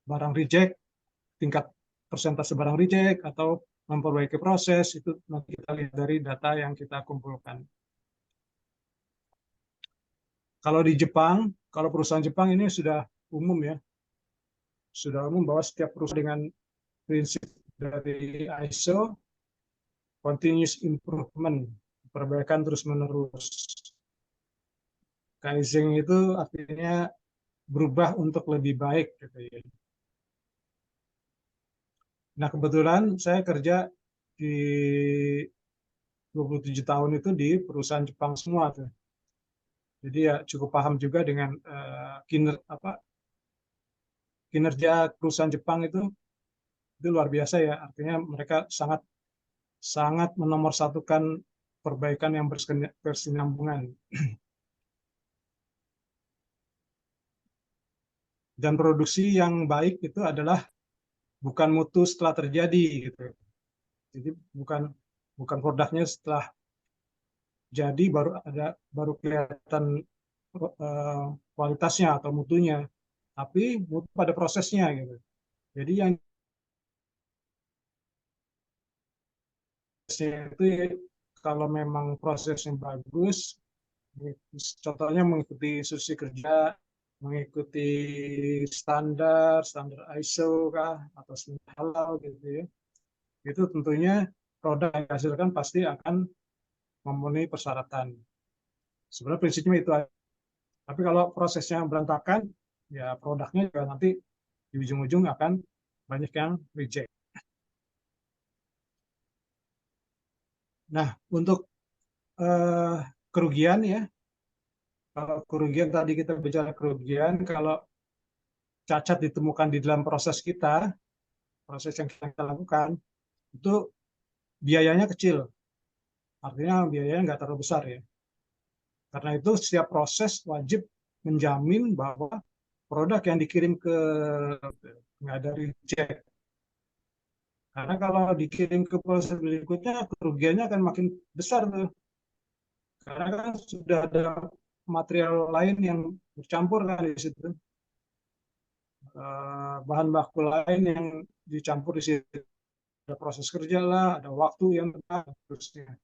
barang reject, tingkat persentase barang reject, atau memperbaiki proses, itu nanti kita lihat dari data yang kita kumpulkan. Kalau di Jepang, kalau perusahaan Jepang ini sudah umum ya, sudah umum bahwa setiap perusahaan dengan prinsip dari ISO, continuous improvement, perbaikan terus-menerus. Kaizen itu artinya berubah untuk lebih baik gitu ya. Nah, kebetulan saya kerja di 27 tahun itu di perusahaan Jepang semua tuh. Jadi ya cukup paham juga dengan kinerja perusahaan Jepang itu luar biasa ya. Artinya mereka sangat sangat menomorsatukan perbaikan yang berkesinambungan. Dan produksi yang baik itu adalah bukan mutu setelah terjadi gitu. Jadi bukan bukan produknya setelah jadi baru kelihatan kualitasnya atau mutunya, tapi mutu pada prosesnya gitu. Jadi yang itu kalau memang prosesnya bagus, contohnya mengikuti instruksi kerja, mengikuti standar ISO kah atau standar halal gitu ya, itu tentunya produk yang dihasilkan pasti akan memenuhi persyaratan. Sebenarnya prinsipnya itu. Tapi kalau prosesnya berantakan, ya produknya juga nanti di ujung-ujung akan banyak yang reject. Nah, untuk eh, kerugian ya, kalau kerugian tadi kita bicara kerugian, kalau cacat ditemukan di dalam proses kita, proses yang kita lakukan, itu biayanya kecil. Artinya biayanya nggak terlalu besar ya. Karena itu setiap proses wajib menjamin bahwa produk yang dikirim ke nggak ada reject. Karena kalau dikirim ke proses berikutnya, kerugiannya akan makin besar tuh. Karena kan sudah ada material lain yang bercampur kan di situ. Bahan baku lain yang dicampur di situ. Ada proses kerja lah, ada waktu yang terusnya.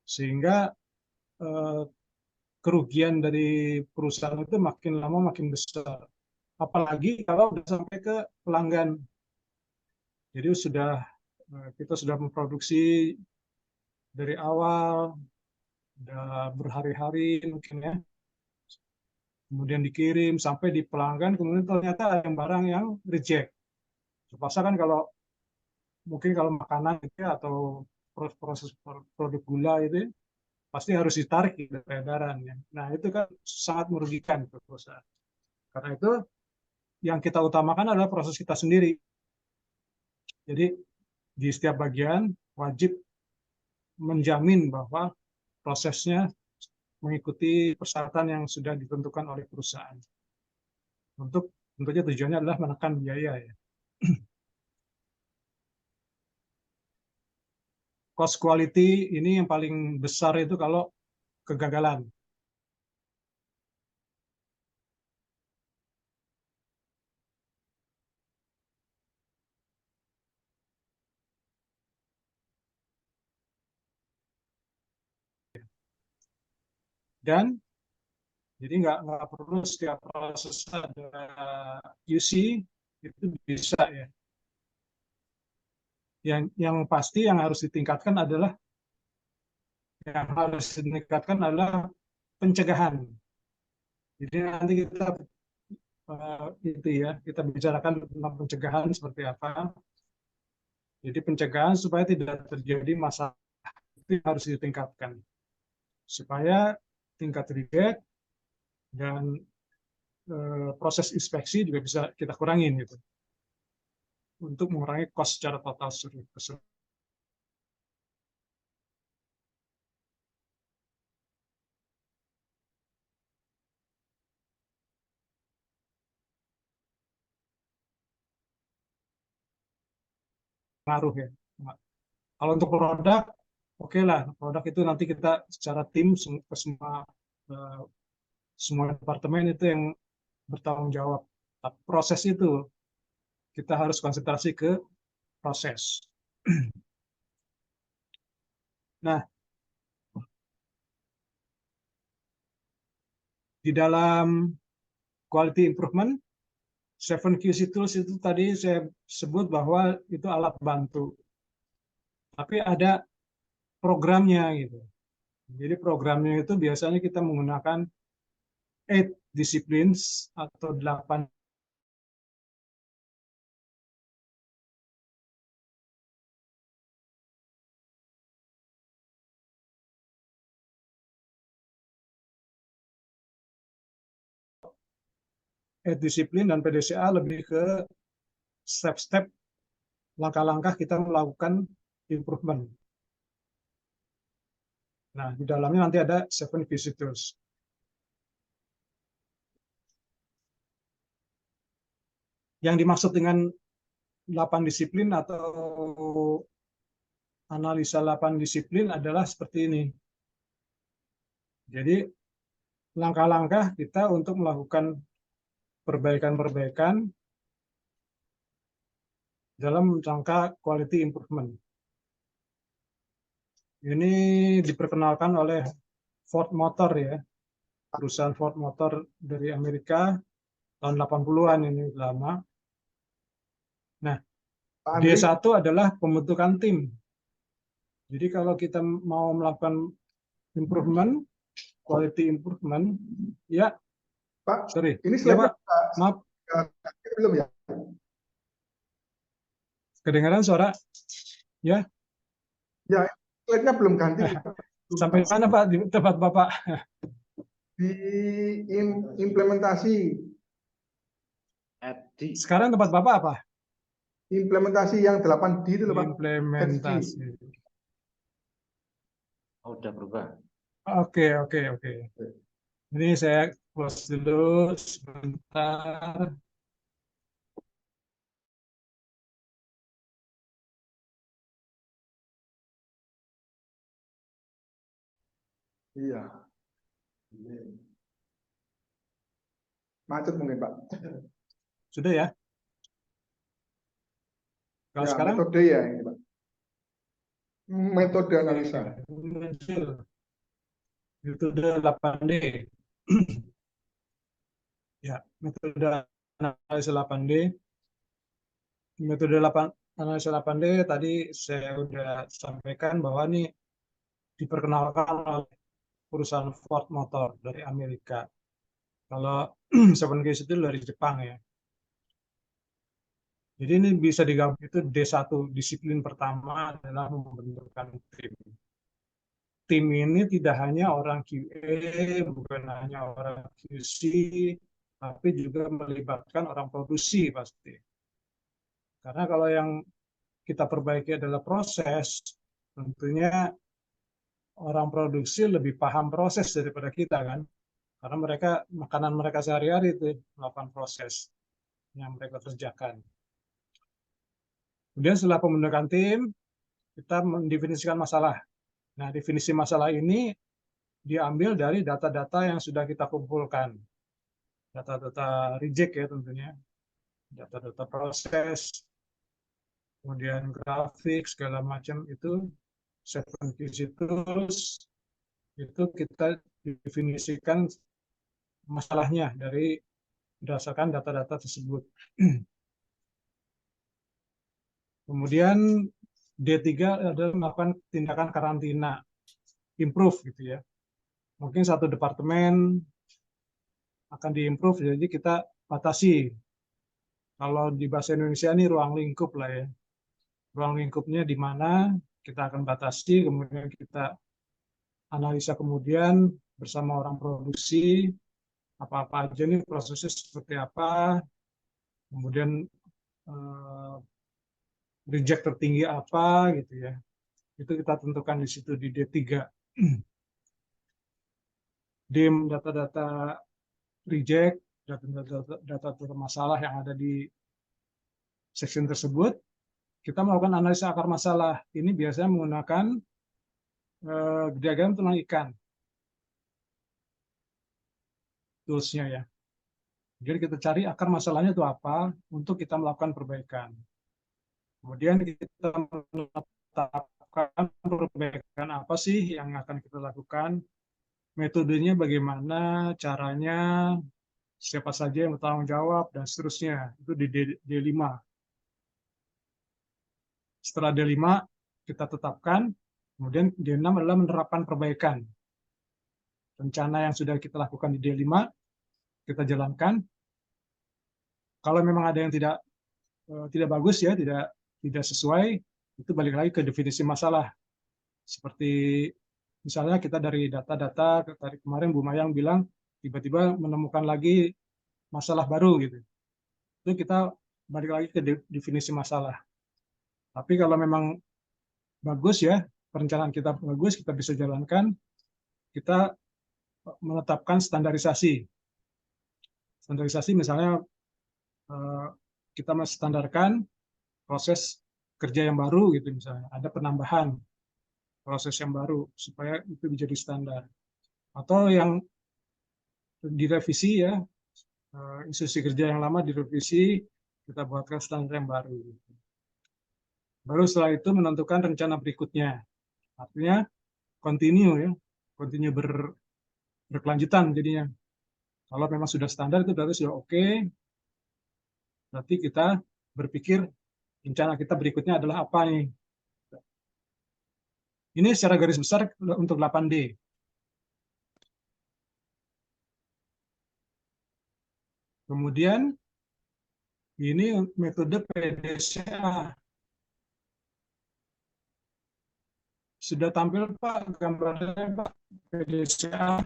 Sehingga eh, kerugian dari perusahaan itu makin lama makin besar. Apalagi kalau sudah sampai ke pelanggan. Jadi kita sudah memproduksi dari awal, udah berhari-hari mungkin ya, kemudian dikirim sampai di pelanggan, kemudian ternyata ada yang barang yang reject. Terpaksa kan kalau mungkin kalau makanan gitu ya, atau proses produk gula itu pasti harus ditarik di peredaran ya. Nah itu kan sangat merugikan ke perusahaan. Karena itu yang kita utamakan adalah proses kita sendiri. Jadi di setiap bagian wajib menjamin bahwa prosesnya mengikuti persyaratan yang sudah ditentukan oleh perusahaan. Untuk tentunya tujuannya adalah menekan biaya ya. Cost quality ini yang paling besar itu kalau kegagalan. Dan jadi nggak perlu setiap proses ada QC, itu bisa ya. Yang pasti yang harus ditingkatkan adalah pencegahan. Jadi nanti kita bicarakan tentang pencegahan seperti apa. Jadi pencegahan supaya tidak terjadi masalah itu harus ditingkatkan supaya tingkat reject dan proses inspeksi juga bisa kita kurangin gitu untuk mengurangi cost secara total keseluruhan. Pengaruh ya. Kalau untuk produk, oke lah, produk itu nanti kita secara tim ke eh, semua departemen itu yang bertanggung jawab. Proses itu kita harus konsentrasi ke proses. Nah, di dalam quality improvement, 7QC tools itu tadi saya sebut bahwa itu alat bantu. Tapi ada programnya gitu. Jadi programnya itu biasanya kita menggunakan 8 disciplines atau 8 disiplin dan PDCA lebih ke step-step langkah-langkah kita melakukan improvement. Nah, di dalamnya nanti ada 7 visitors. Yang dimaksud dengan 8 disiplin atau analisa 8 disiplin adalah seperti ini. Jadi, langkah-langkah kita untuk melakukan perbaikan-perbaikan dalam rangka quality improvement. Ini diperkenalkan oleh Ford Motor ya, perusahaan Ford Motor dari Amerika tahun 80-an ini lama. Nah, D1 adalah pembentukan tim. Jadi kalau kita mau melakukan improvement, quality improvement, ya, Pak, sorry, ini ya Pak, maaf, belum ya? kedengaran suara, ya? Ya, slide-nya belum ganti. Sampai mana Pak di tempat Bapak? Di implementasi. Sekarang tempat Bapak apa? Implementasi yang 8D itu loh Pak. Implementasi. Oh, udah berubah. Oke. Ini saya close dulu sebentar. Iya. Macet mungkin Pak. Sudah ya? Kalau Ya, sekarang? metode ya ini Pak. Metode analisa. Metode 8D. Ya, metode analisa 8D. Metode analisa 8D tadi saya sudah sampaikan bahwa ini diperkenalkan oleh perusahaan Ford Motor dari Amerika. Kalau 7Ks itu dari Jepang ya. Jadi ini bisa digabung, itu D1, disiplin pertama adalah membentukkan tim. Tim ini tidak hanya orang QA, bukan hanya orang QC, tapi juga melibatkan orang produksi pasti. Karena kalau yang kita perbaiki adalah proses, tentunya orang produksi lebih paham proses daripada kita kan. Karena mereka, makanan mereka sehari-hari itu melakukan proses yang mereka kerjakan. Kemudian setelah pembentukan tim, kita mendefinisikan masalah. Nah, definisi masalah ini diambil dari data-data yang sudah kita kumpulkan. Data-data reject ya tentunya. Data-data proses, kemudian grafik, segala macam itu, 7QC tools, itu kita definisikan masalahnya dari berdasarkan data-data tersebut. Kemudian D3 adalah melakukan tindakan karantina, improve gitu ya. Mungkin satu departemen akan diimprove, jadi kita batasi. Kalau di bahasa Indonesia ini ruang lingkup lah ya. Ruang lingkupnya di mana kita akan batasi, kemudian kita analisa kemudian bersama orang produksi, apa-apa aja nih prosesnya seperti apa, kemudian reject tertinggi apa gitu ya. Itu kita tentukan di situ di D3. DIM data-data reject, data-data masalah yang ada di section tersebut, kita melakukan analisa akar masalah. Ini biasanya menggunakan diagram tulang ikan, toolsnya ya. Jadi kita cari akar masalahnya itu apa untuk kita melakukan perbaikan. Kemudian kita menetapkan perbaikan apa sih yang akan kita lakukan, metodenya bagaimana, caranya, siapa saja yang bertanggung jawab, dan seterusnya. Itu di D5. Setelah D5 kita tetapkan, kemudian D6 adalah menerapkan perbaikan. Rencana yang sudah kita lakukan di D5, kita jalankan. Kalau memang ada yang tidak bagus ya, tidak sesuai, itu balik lagi ke definisi masalah. Seperti misalnya kita dari data-data dari kemarin Bu Mayang bilang tiba-tiba menemukan lagi masalah baru gitu. Itu kita balik lagi ke definisi masalah. Tapi kalau memang bagus ya, perencanaan kita bagus, kita bisa jalankan, kita menetapkan standarisasi. Standarisasi misalnya kita menstandarkan proses kerja yang baru gitu misalnya, ada penambahan proses yang baru supaya itu menjadi standar. Atau yang direvisi ya, instruksi kerja yang lama direvisi, kita buatkan standar yang baru. Baru setelah itu menentukan rencana berikutnya. Artinya continue ya, continue berkelanjutan jadinya. Kalau memang sudah standar itu berarti sudah oke. Berarti kita berpikir rencana kita berikutnya adalah apa nih. Ini secara garis besar untuk 8D. Kemudian ini metode PDCA. Sudah tampil Pak gambarnya Pak, PDCA.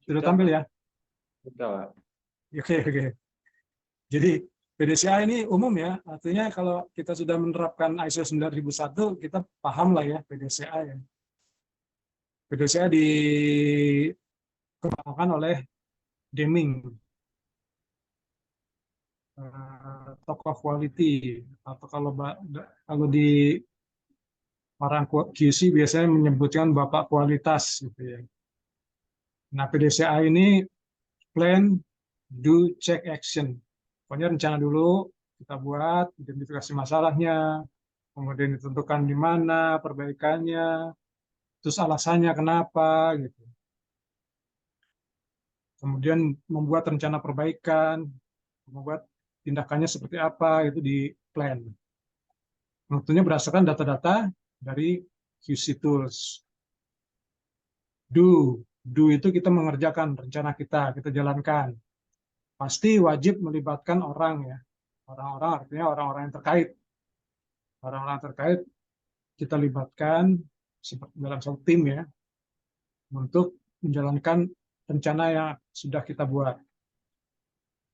Sudah tampil ya? Sudah. Oke, oke. Jadi PDCA ini umum ya, artinya kalau kita sudah menerapkan ISO 9001, kita paham lah ya PDCA ya. PDCA dikembangkan oleh Deming, tokoh quality, atau kalau di orang QC biasanya menyebutkan bapak kualitas gitu ya. Nah, PDCA ini plan, do, check, action. Pokoknya rencana dulu, kita buat, identifikasi masalahnya, kemudian ditentukan di mana perbaikannya, terus alasannya kenapa, gitu. Kemudian membuat rencana perbaikan, membuat tindakannya seperti apa, itu di plan. Tentunya berdasarkan data-data dari QC Tools. Do itu kita mengerjakan rencana kita jalankan. Pasti wajib melibatkan orang ya. Orang-orang artinya orang-orang yang terkait. Orang-orang terkait kita libatkan seperti dalam satu tim ya, untuk menjalankan rencana yang sudah kita buat.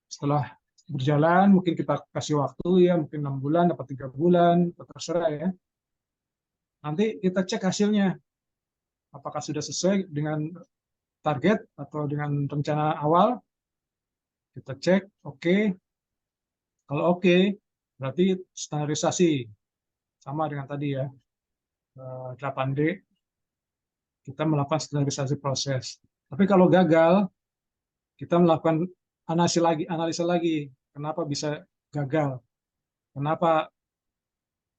Setelah berjalan, mungkin kita kasih waktu ya, mungkin 6 bulan, dapat 3 bulan, terserah ya. Nanti kita cek hasilnya, apakah sudah sesuai dengan target atau dengan rencana awal. Kita cek, oke. Kalau oke, berarti standarisasi. Sama dengan tadi ya, 8D, kita melakukan standarisasi proses. Tapi kalau gagal, kita melakukan analisa lagi. Kenapa bisa gagal? Kenapa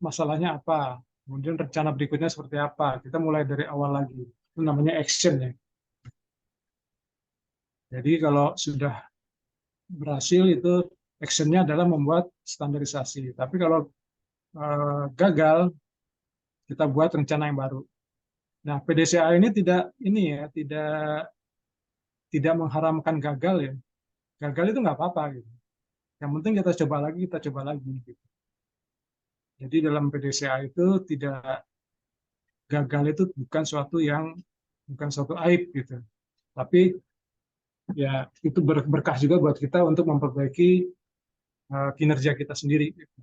masalahnya apa? Kemudian rencana berikutnya seperti apa? Kita mulai dari awal lagi. Itu namanya action ya. Jadi kalau sudah berhasil itu actionnya adalah membuat standarisasi. Tapi kalau gagal, kita buat rencana yang baru. Nah, PDCA ini tidak mengharamkan gagal ya. Gagal itu nggak apa-apa gitu. Yang penting kita coba lagi gitu. Jadi dalam PDCA itu tidak, gagal itu bukan suatu aib gitu. Tapi ya itu berkah juga buat kita untuk memperbaiki kinerja kita sendiri. Gitu.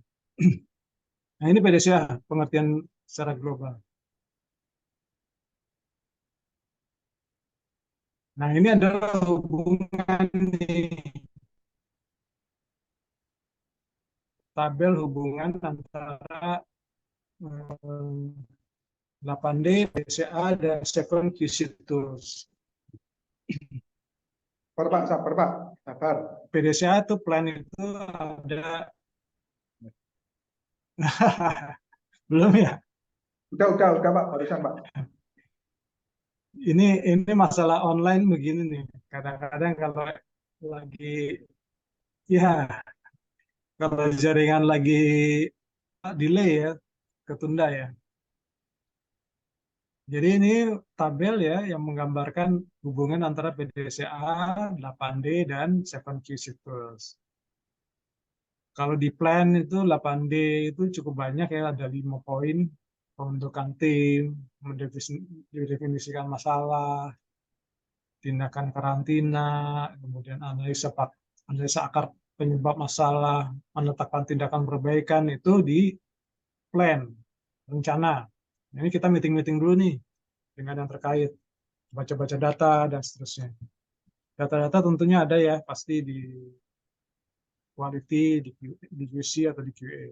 Nah ini PDCA pengertian secara global. Nah ini adalah hubungan nih, tabel hubungan antara 8D, PDCA, dan 7 QC Tools. Sabar Pak, sabar. PDCA itu plan itu ada belum ya? Udah Pak, barusan Pak. Ini masalah online begini nih. Kadang-kadang kalau lagi ya kalau jaringan lagi delay ya, ketunda ya. Jadi ini tabel ya yang menggambarkan hubungan antara PDCA, 8D, dan 7Q Tools. Kalau di plan itu 8D itu cukup banyak ya, ada 5 poin. Pembentukan tim, mendefinisikan masalah, tindakan karantina, kemudian analisa akar penyebab masalah, menetapkan tindakan perbaikan itu di plan, rencana. Ini kita meeting-meeting dulu nih dengan yang terkait, baca-baca data dan seterusnya. Data-data tentunya ada ya, pasti di quality, di QC atau di QA.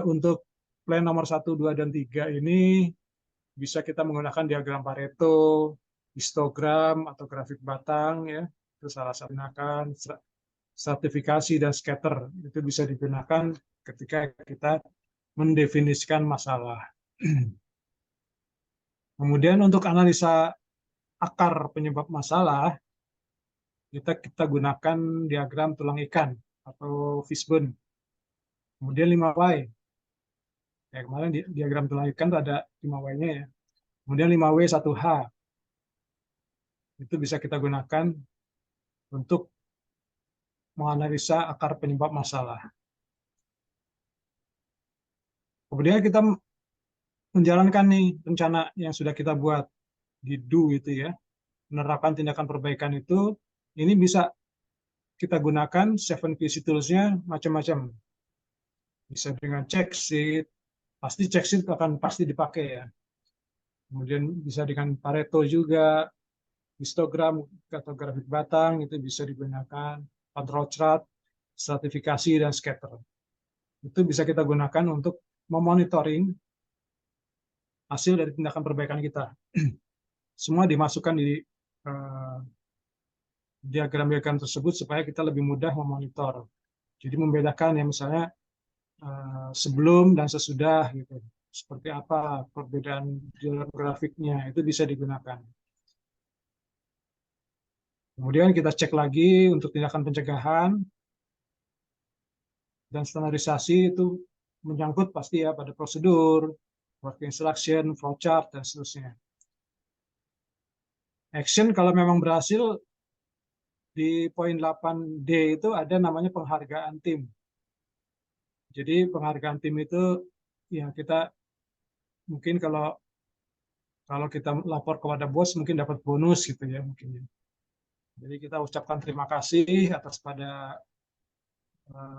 Untuk plan nomor 1, 2, dan 3 ini bisa kita menggunakan diagram Pareto, histogram atau grafik batang ya, itu salah satu gunakan stratifikasi dan scatter itu bisa digunakan ketika kita mendefinisikan masalah. Kemudian untuk analisa akar penyebab masalah kita gunakan diagram tulang ikan atau fishbone. Kemudian 5Y. Ya, kemarin diagram tulang ikan itu ada 5Y-nya ya. Kemudian 5W 1H. Itu bisa kita gunakan untuk menganalisa akar penyebab masalah. Kemudian kita menjalankan nih rencana yang sudah kita buat di do itu ya. Menerapkan tindakan perbaikan itu, ini bisa kita gunakan 7QC tools-nya macam-macam. Bisa dengan check sheet, pasti check sheet akan pasti dipakai ya. Kemudian bisa dengan Pareto juga, histogram atau grafik batang itu bisa digunakan, control chart, stratifikasi, dan scatter. Itu bisa kita gunakan untuk memonitoring hasil dari tindakan perbaikan kita. Semua dimasukkan di diagram-diagram tersebut supaya kita lebih mudah memonitor. Jadi membedakan ya misalnya sebelum dan sesudah gitu. Seperti apa perbedaan diagram grafiknya itu bisa digunakan. Kemudian kita cek lagi untuk tindakan pencegahan dan standarisasi itu menyangkut pasti ya pada prosedur, work instruction, flowchart, dan seterusnya. Action kalau memang berhasil di poin 8D itu ada namanya penghargaan tim. Jadi penghargaan tim itu ya kita mungkin kalau kita lapor kepada bos mungkin dapat bonus gitu ya mungkin. Jadi kita ucapkan terima kasih atas pada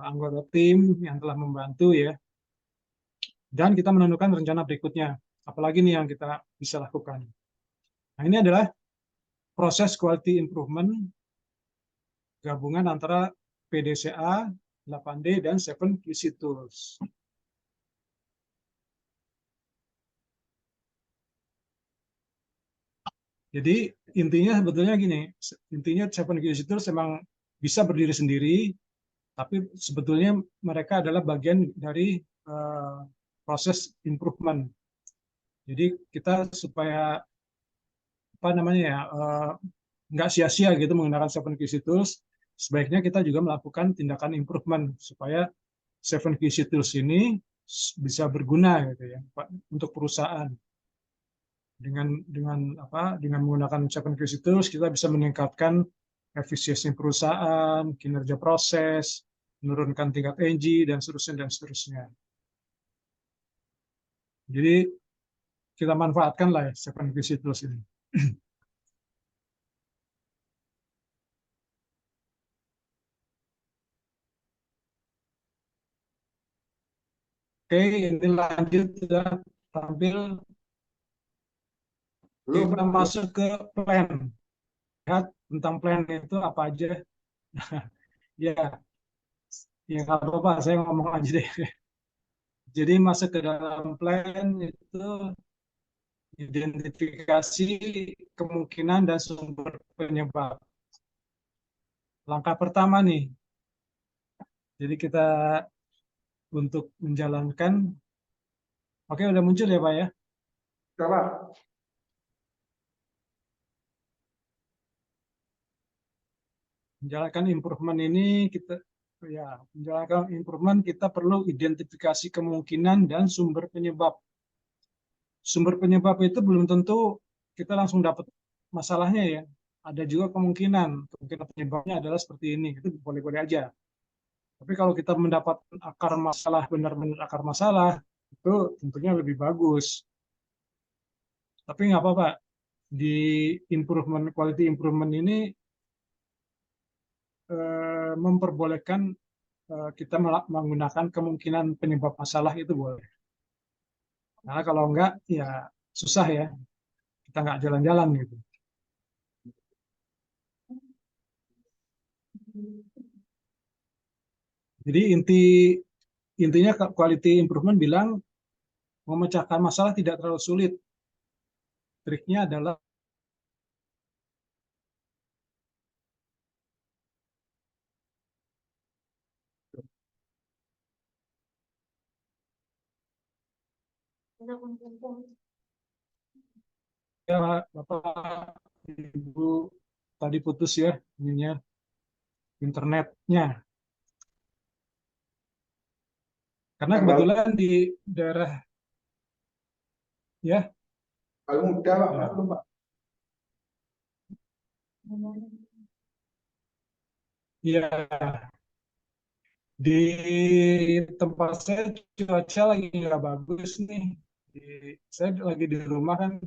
anggota tim yang telah membantu ya. Dan kita menentukan rencana berikutnya. Apalagi nih yang kita bisa lakukan. Nah ini adalah proses quality improvement gabungan antara PDCA, 8D, dan 7QC Tools. Jadi intinya sebetulnya gini, intinya 7QC Tools memang bisa berdiri sendiri, tapi sebetulnya mereka adalah bagian dari proses improvement. Jadi kita supaya apa namanya ya nggak sia-sia gitu menggunakan 7QC Tools, sebaiknya kita juga melakukan tindakan improvement supaya 7QC Tools ini bisa berguna gitu ya untuk perusahaan. Dengan menggunakan 7QC Tools kita bisa meningkatkan efisiensi perusahaan, kinerja proses, menurunkan tingkat NG dan seterusnya. Jadi kita manfaatkan lah ya 7QC Tools ini. Oke, ini lanjut sudah tampil. Belum Kita Pak, belum. masuk ke plan. Lihat tentang plan itu apa aja. Ya, ya nggak apa-apa, saya ngomong aja deh. Jadi masuk ke dalam plan itu identifikasi kemungkinan dan sumber penyebab. Langkah pertama nih, jadi kita untuk menjalankan, oke udah muncul ya Pak ya? Sudah Pak. Menjalankan improvement ini menjalankan improvement kita perlu identifikasi kemungkinan dan sumber penyebab. Sumber penyebab itu belum tentu kita langsung dapat masalahnya ya. Ada juga kemungkinan penyebabnya adalah seperti ini. Itu boleh-boleh aja. Tapi kalau kita mendapat akar masalah, benar-benar akar masalah, itu tentunya lebih bagus. Tapi nggak apa-apa. Di quality improvement ini memperbolehkan kita menggunakan kemungkinan penyebab masalah itu boleh. Karena kalau enggak, ya susah ya. Kita nggak jalan-jalan gitu. Jadi intinya quality improvement bilang memecahkan masalah tidak terlalu sulit. Triknya adalah ya Bapak Ibu tadi putus ya ininya internetnya. Karena Tanggal kebetulan di daerah ya paling mudah Pak, ya belum Pak. ya di tempat saya cuaca lagi nggak bagus nih. Saya lagi di rumah kan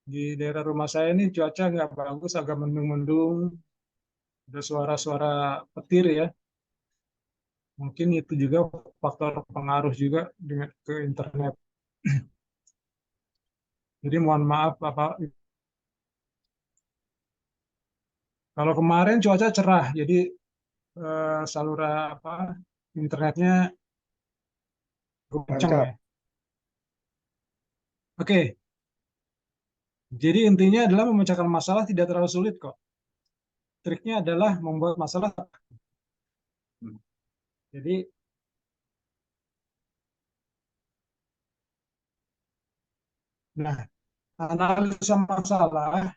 di daerah rumah saya ini cuaca nggak bagus, agak mendung-mendung, ada suara-suara petir ya. Mungkin itu juga faktor pengaruh juga dengan ke internet. Jadi mohon maaf Bapak. Kalau kemarin cuaca cerah, jadi saluran internetnya kencang Lancar. ya. Oke, jadi intinya adalah memecahkan masalah tidak terlalu sulit kok. Triknya adalah membuat masalah. Jadi, nah, analisa masalah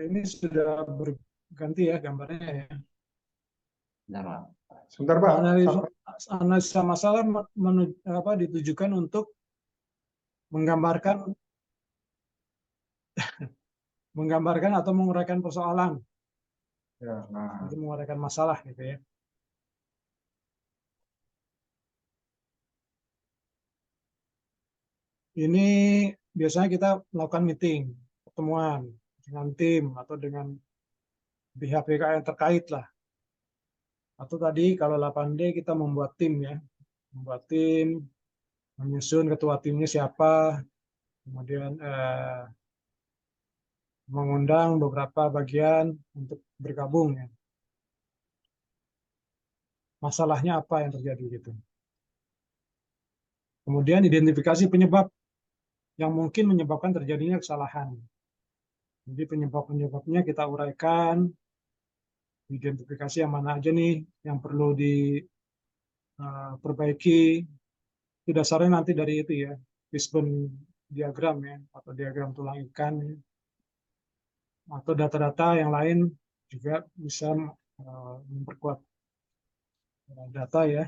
ini sudah berganti ya gambarnya ya. Sebentar Pak. Analisa, analisa masalah ditujukan untuk menggambarkan menggambarkan atau menguraikan persoalan, Ya, nah. jadi menguraikan masalah gitu ya. Ini biasanya kita melakukan meeting, pertemuan dengan tim atau dengan pihak-pihak yang terkait lah. Atau tadi kalau 8D kita membuat tim ya, membuat tim, menyusun ketua timnya siapa, kemudian mengundang beberapa bagian untuk bergabung ya. Masalahnya apa yang terjadi gitu. Kemudian identifikasi penyebab yang mungkin menyebabkan terjadinya kesalahan. Jadi penyebab-penyebabnya kita uraikan, identifikasi yang mana aja nih yang perlu diperbaiki. Itu dasarnya nanti dari itu ya, Fishbone diagram ya, atau diagram tulang ikan ya. Atau data-data yang lain juga bisa memperkuat data ya.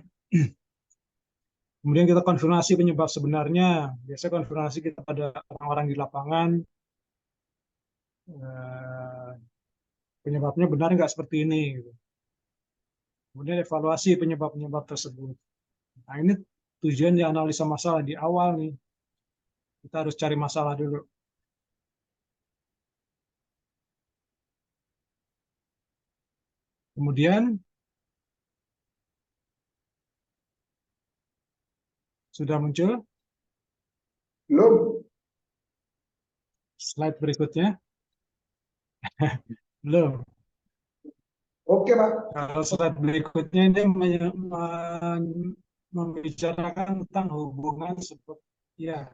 Kemudian kita konfirmasi penyebab sebenarnya. Biasanya konfirmasi kita pada orang-orang di lapangan, eh, penyebabnya benar nggak seperti ini. Gitu. Kemudian evaluasi penyebab-penyebab tersebut. Nah ini tujuan analisa masalah di awal nih. Kita harus cari masalah dulu. Kemudian sudah muncul Belum. slide berikutnya. Belum. Oke Pak. Kalau slide berikutnya ini membicarakan tentang hubungan ya,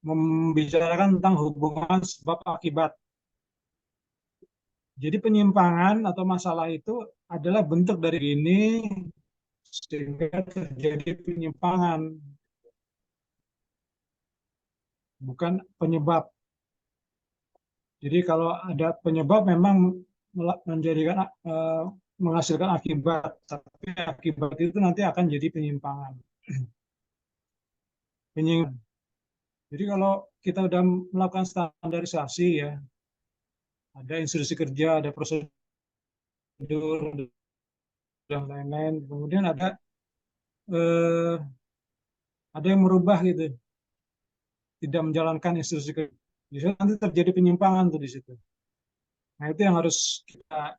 membicarakan tentang hubungan sebab akibat. Jadi penyimpangan atau masalah itu adalah bentuk dari ini sehingga terjadi penyimpangan, bukan penyebab. Jadi kalau ada penyebab memang menjadikan menghasilkan akibat, tapi akibat itu nanti akan jadi penyimpangan. Jadi kalau kita sudah melakukan standarisasi ya, ada instruksi kerja, ada prosedur dan lain-lain. Kemudian eh, ada yang merubah gitu, tidak menjalankan instruksi kerja. Di situ nanti terjadi penyimpangan tuh di situ. Nah itu yang harus kita